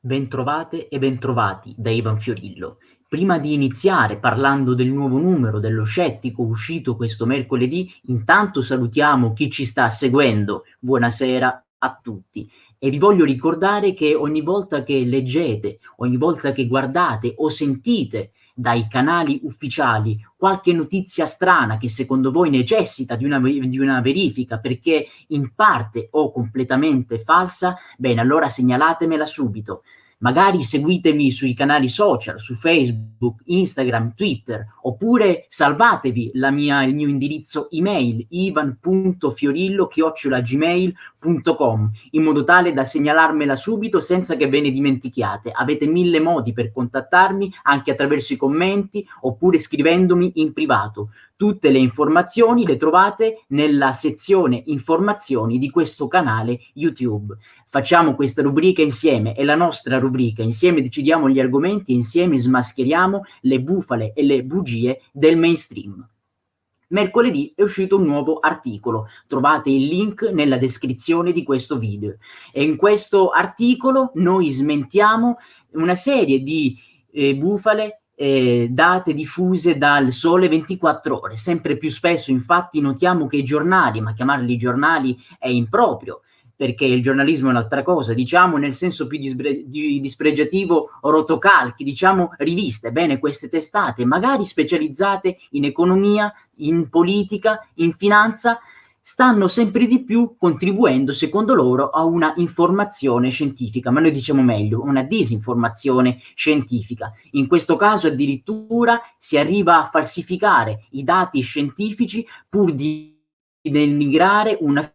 Bentrovate e bentrovati da Ivan Fiorillo. Prima di iniziare parlando del nuovo numero dello Scettico uscito questo mercoledì, intanto salutiamo chi ci sta seguendo. Buonasera a tutti. E vi voglio ricordare che ogni volta che leggete, ogni volta che guardate o sentite dai canali ufficiali qualche notizia strana che secondo voi necessita di una verifica perché in parte o completamente falsa, bene, allora segnalatemela subito. Magari seguitemi sui canali social, su Facebook, Instagram, Twitter, oppure salvatevi il mio indirizzo email ivan.fiorillo@gmail.com in modo tale da segnalarmela subito senza che ve ne dimentichiate. Avete 1000 modi per contattarmi anche attraverso i commenti oppure scrivendomi in privato. Tutte le informazioni le trovate nella sezione informazioni di questo canale YouTube. Facciamo questa rubrica insieme, è la nostra rubrica, insieme decidiamo gli argomenti, insieme smascheriamo le bufale e le bugie del mainstream. Mercoledì è uscito un nuovo articolo, trovate il link nella descrizione di questo video e in questo articolo noi smentiamo una serie di bufale date diffuse dal Sole 24 Ore. Sempre più spesso infatti notiamo che i giornali, ma chiamarli giornali è improprio, perché il giornalismo è un'altra cosa, diciamo nel senso più dispregiativo, rotocalchi, diciamo riviste, bene, queste testate, magari specializzate in economia, in politica, in finanza, stanno sempre di più contribuendo, secondo loro, a una informazione scientifica, ma noi diciamo meglio, una disinformazione scientifica. In questo caso addirittura si arriva a falsificare i dati scientifici pur di denigrare una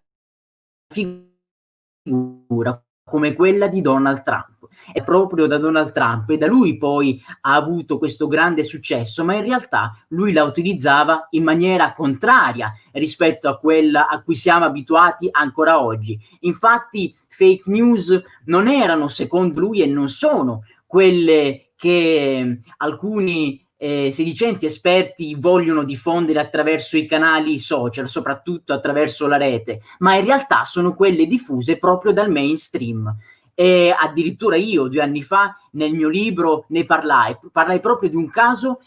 figura come quella di Donald Trump. È proprio da Donald Trump e da lui poi ha avuto questo grande successo, ma in realtà lui la utilizzava in maniera contraria rispetto a quella a cui siamo abituati ancora oggi. Infatti fake news non erano, secondo lui, e non sono quelle che alcuni sedicenti esperti vogliono diffondere attraverso i canali social, soprattutto attraverso la rete, ma in realtà sono quelle diffuse proprio dal mainstream. E addirittura io 2 anni fa nel mio libro ne parlai proprio di un caso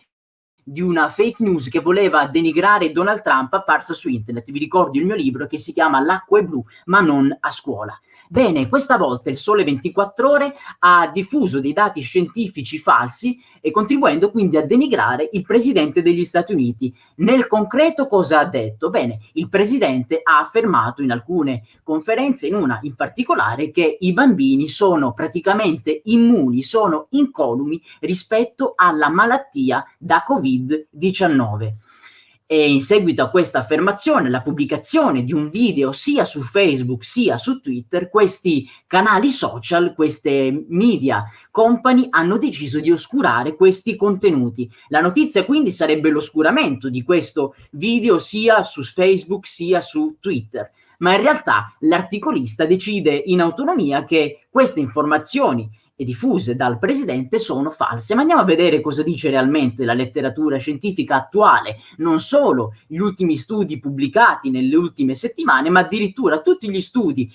di una fake news che voleva denigrare Donald Trump apparsa su internet. Vi ricordo il mio libro che si chiama L'acqua è blu, ma non a scuola. Bene, questa volta il Sole 24 Ore ha diffuso dei dati scientifici falsi e contribuendo quindi a denigrare il presidente degli Stati Uniti. Nel concreto cosa ha detto? Bene, il presidente ha affermato in alcune conferenze, in una in particolare, che i bambini sono praticamente immuni, sono incolumi rispetto alla malattia da Covid-19. E in seguito a questa affermazione, la pubblicazione di un video sia su Facebook sia su Twitter, questi canali social, queste media company hanno deciso di oscurare questi contenuti. La notizia quindi sarebbe l'oscuramento di questo video sia su Facebook sia su Twitter. Ma in realtà l'articolista decide in autonomia che queste informazioni diffuse dal presidente sono false. Ma andiamo a vedere cosa dice realmente la letteratura scientifica attuale, non solo gli ultimi studi pubblicati nelle ultime settimane, ma addirittura tutti gli studi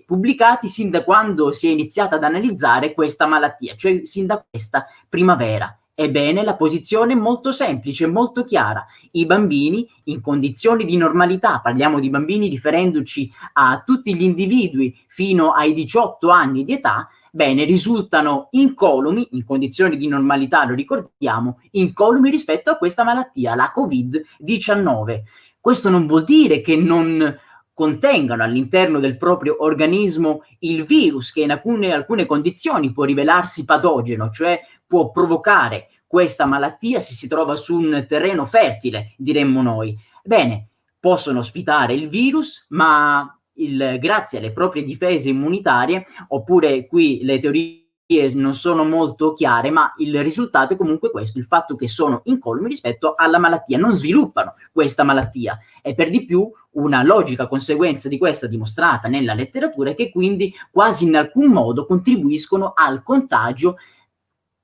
pubblicati sin da quando si è iniziata ad analizzare questa malattia, cioè sin da questa primavera. Ebbene, la posizione è molto semplice, molto chiara. I bambini in condizioni di normalità, parliamo di bambini riferendoci a tutti gli individui fino ai 18 anni di età, bene, risultano incolumi, in condizioni di normalità, lo ricordiamo, incolumi rispetto a questa malattia, la Covid-19. Questo non vuol dire che non contengano all'interno del proprio organismo il virus che in alcune condizioni può rivelarsi patogeno, cioè può provocare questa malattia se si trova su un terreno fertile, diremmo noi. Bene, possono ospitare il virus, ma grazie alle proprie difese immunitarie, oppure qui le teorie non sono molto chiare, ma il risultato è comunque questo, il fatto che sono incolumi rispetto alla malattia, non sviluppano questa malattia. E per di più una logica conseguenza di questa dimostrata nella letteratura è che quindi quasi in alcun modo contribuiscono al contagio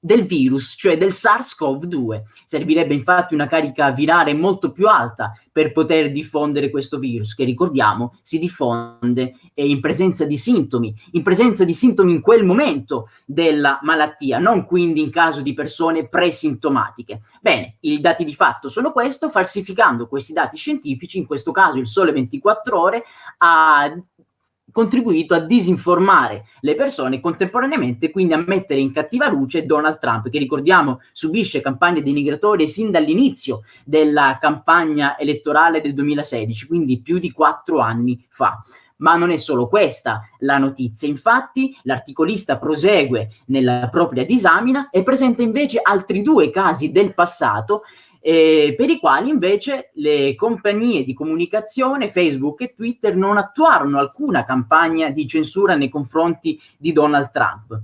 del virus, cioè del SARS-CoV-2. Servirebbe infatti una carica virale molto più alta per poter diffondere questo virus, che ricordiamo si diffonde in presenza di sintomi in quel momento della malattia, non quindi in caso di persone presintomatiche. Bene, i dati di fatto sono questo, falsificando questi dati scientifici, in questo caso il Sole 24 Ore ha contribuito a disinformare le persone contemporaneamente, quindi a mettere in cattiva luce Donald Trump, che ricordiamo subisce campagne denigratorie sin dall'inizio della campagna elettorale del 2016, quindi più di 4 anni fa. Ma non è solo questa la notizia, infatti l'articolista prosegue nella propria disamina e presenta invece altri 2 casi del passato per i quali invece le compagnie di comunicazione, Facebook e Twitter, non attuarono alcuna campagna di censura nei confronti di Donald Trump.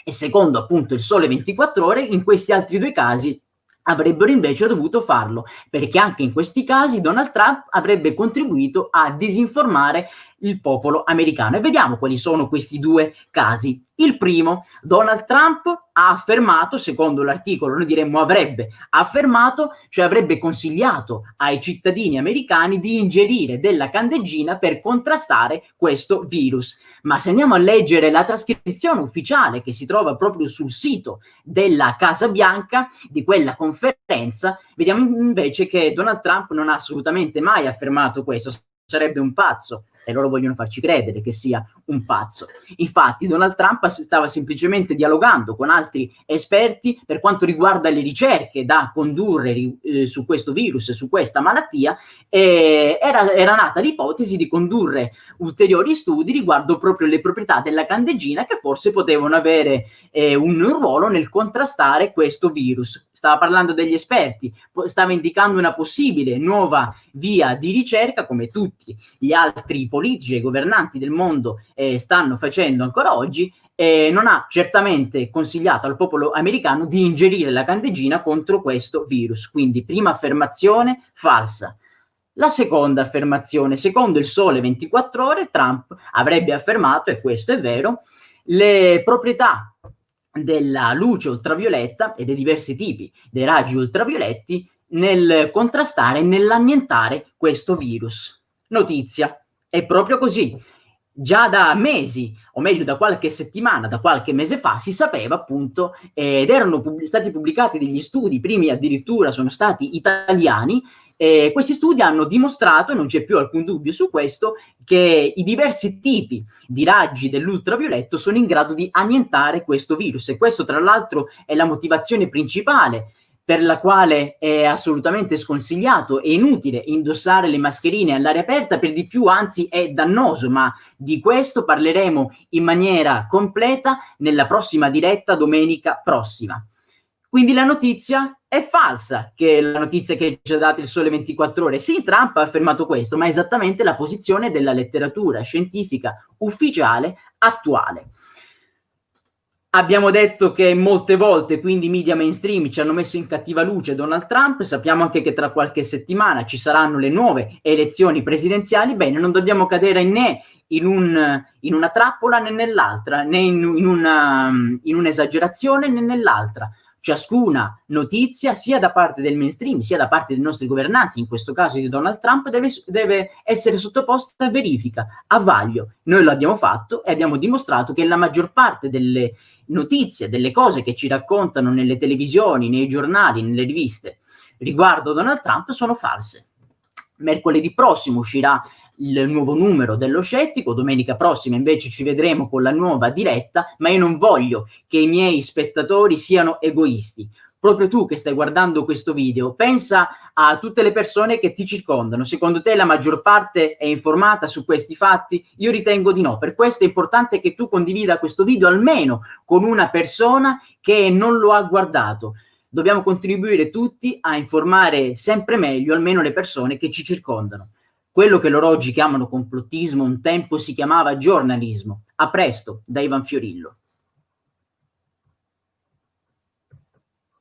E secondo appunto il Sole 24 Ore, in questi altri 2 casi avrebbero invece dovuto farlo, perché anche in questi casi Donald Trump avrebbe contribuito a disinformare il popolo americano. E vediamo quali sono questi 2 casi. Il primo, Donald Trump ha affermato, secondo l'articolo, noi diremmo avrebbe affermato, cioè avrebbe consigliato ai cittadini americani di ingerire della candeggina per contrastare questo virus. Ma se andiamo a leggere la trascrizione ufficiale che si trova proprio sul sito della Casa Bianca di quella conferenza, vediamo invece che Donald Trump non ha assolutamente mai affermato questo. Sarebbe un pazzo, e loro vogliono farci credere che sia un pazzo. Infatti Donald Trump stava semplicemente dialogando con altri esperti per quanto riguarda le ricerche da condurre su questo virus, su questa malattia, e era nata l'ipotesi di condurre ulteriori studi riguardo proprio le proprietà della candeggina, che forse potevano avere un ruolo nel contrastare questo virus. Stava parlando degli esperti, stava indicando una possibile nuova via di ricerca, come tutti gli altri politici e governanti del mondo stanno facendo ancora oggi. Non ha certamente consigliato al popolo americano di ingerire la candeggina contro questo virus. Quindi prima affermazione falsa. La seconda affermazione, secondo il Sole 24 Ore, Trump avrebbe affermato, e questo è vero, le proprietà della luce ultravioletta e dei diversi tipi dei raggi ultravioletti nel contrastare e nell'annientare questo virus. Notizia, è proprio così. Già da mesi, o meglio da qualche settimana, da qualche mese fa, si sapeva appunto, ed erano stati pubblicati degli studi, i primi addirittura sono stati italiani. Questi studi hanno dimostrato, e non c'è più alcun dubbio su questo, che i diversi tipi di raggi dell'ultravioletto sono in grado di annientare questo virus, e questo tra l'altro è la motivazione principale per la quale è assolutamente sconsigliato e inutile indossare le mascherine all'aria aperta, per di più anzi è dannoso, ma di questo parleremo in maniera completa nella prossima diretta domenica prossima. Quindi la notizia è falsa, che è la notizia che ci ha dato il Sole 24 Ore. Sì, Trump ha affermato questo, ma è esattamente la posizione della letteratura scientifica ufficiale attuale. Abbiamo detto che molte volte, quindi i media mainstream ci hanno messo in cattiva luce Donald Trump, sappiamo anche che tra qualche settimana ci saranno le nuove elezioni presidenziali. Bene, non dobbiamo cadere né in una trappola né nell'altra, né in un'esagerazione né nell'altra. Ciascuna notizia, sia da parte del mainstream, sia da parte dei nostri governanti, in questo caso di Donald Trump, deve essere sottoposta a verifica, a vaglio. Noi lo abbiamo fatto e abbiamo dimostrato che la maggior parte delle notizie, delle cose che ci raccontano nelle televisioni, nei giornali, nelle riviste riguardo Donald Trump sono false. Mercoledì prossimo uscirà il nuovo numero dello Scettico, domenica prossima invece ci vedremo con la nuova diretta, ma io non voglio che i miei spettatori siano egoisti. Proprio tu che stai guardando questo video, pensa a tutte le persone che ti circondano. Secondo te la maggior parte è informata su questi fatti? Io ritengo di no. Per questo è importante che tu condivida questo video almeno con una persona che non lo ha guardato. Dobbiamo contribuire tutti a informare sempre meglio almeno le persone che ci circondano. Quello che loro oggi chiamano complottismo un tempo si chiamava giornalismo. A presto, da Ivan Fiorillo.